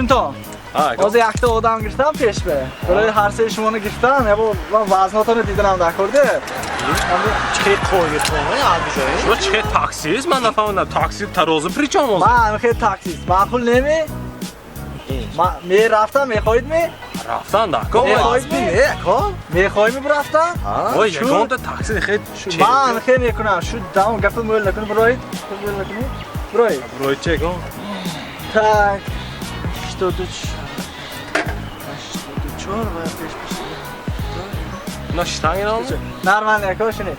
موشین تو باز یک تا آدم گرفتم پیش به برای هر سه شما رو گرفتم یا با وزناتون رو دیدنم نکرده چه قوی تو شما چه تاکسیست من نفهمیدم تاکسی ترازو پریچام من خیلی تاکسیست معقول نمی می رفتم میخواید می رفتن دکا میخوای می برفتم اوه یکم تا تاکسی خیلی من خیلی نکنم شو دام گپ مول نکنی برای روی چه کن tak 84 و پیش نشتنگ نام نرمن نکن شنید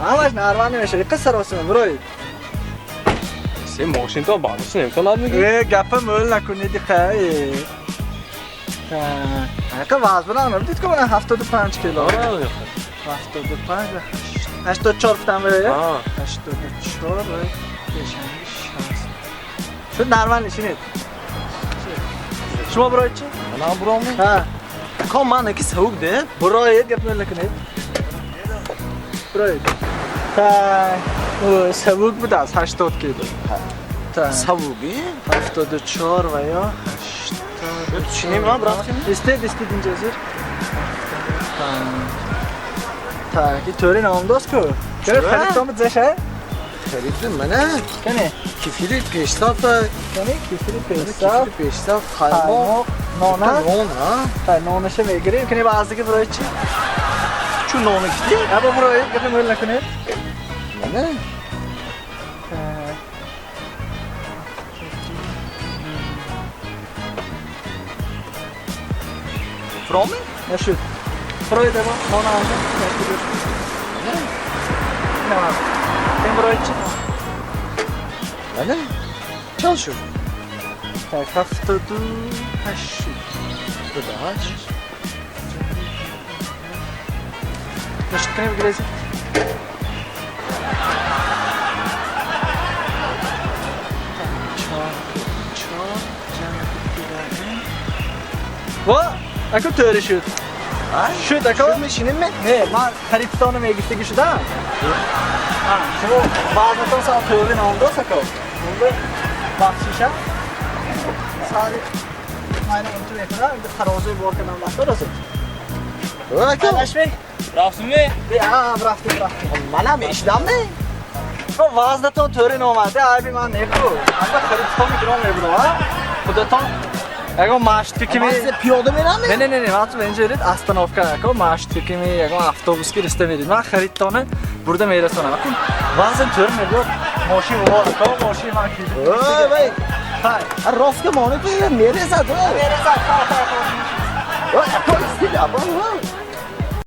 همش نرمن نمیشه قصر واسه برای سی ماشین تو بعدش نمیتونم میگی گپ مول نکنید خیلی اگه وزن برام دید که من 75 کیلو 75 84 فتم بره 84 و شد نرمن نشینید شما برای چی؟ من برام ها کام من اکی سوق ده برای گپ مول نکنید برای تا سبوک بود از 80 کیلو سوقی 74 و یا 80 چینی من برفتیم استید اینجا زیر تا کی طوری نامداز کو چرا خریدم زشه خریدم منه کنه کیفیری پیشتاف کنه کیفری پیستا پیشتاف خیمه نانه نانشه میگیریم کنه بعضی که برای چی چون نانه کشتی ابا برای گپ مول نکنه منه فرامی نشد برای دما نانه آنجا نه این برای چی منه چند شد tak 78 شد بدهش نشد کنه بگریزی وا اکو طوری شد شد اکو میشینیم من نه من خریدتانو میگفتگی شدم شما بعضتان سال طوری نامداز اکو اونده بخشیشه سالی من اینجا میکنم اینجا ترازوی بار کنم بخدا رسید اکو نشمی رفتم می رفتیم منم ایشدم نه تو وزنتون طوری نامده عیبی من نگو اما خریدتان میگرام میبودم خودتان اگه ماشتی که می پیاده میرم نه من تو اینجا رید استانوفکا اگه ماشتی که می اگه اتوبوس کی رسته میرید من خریدتانه برده میرسونم وزن طور میگو ماشین اگه ماشین من کی وای های راست که مانه تو میرسد میرسد وای اکو استیلا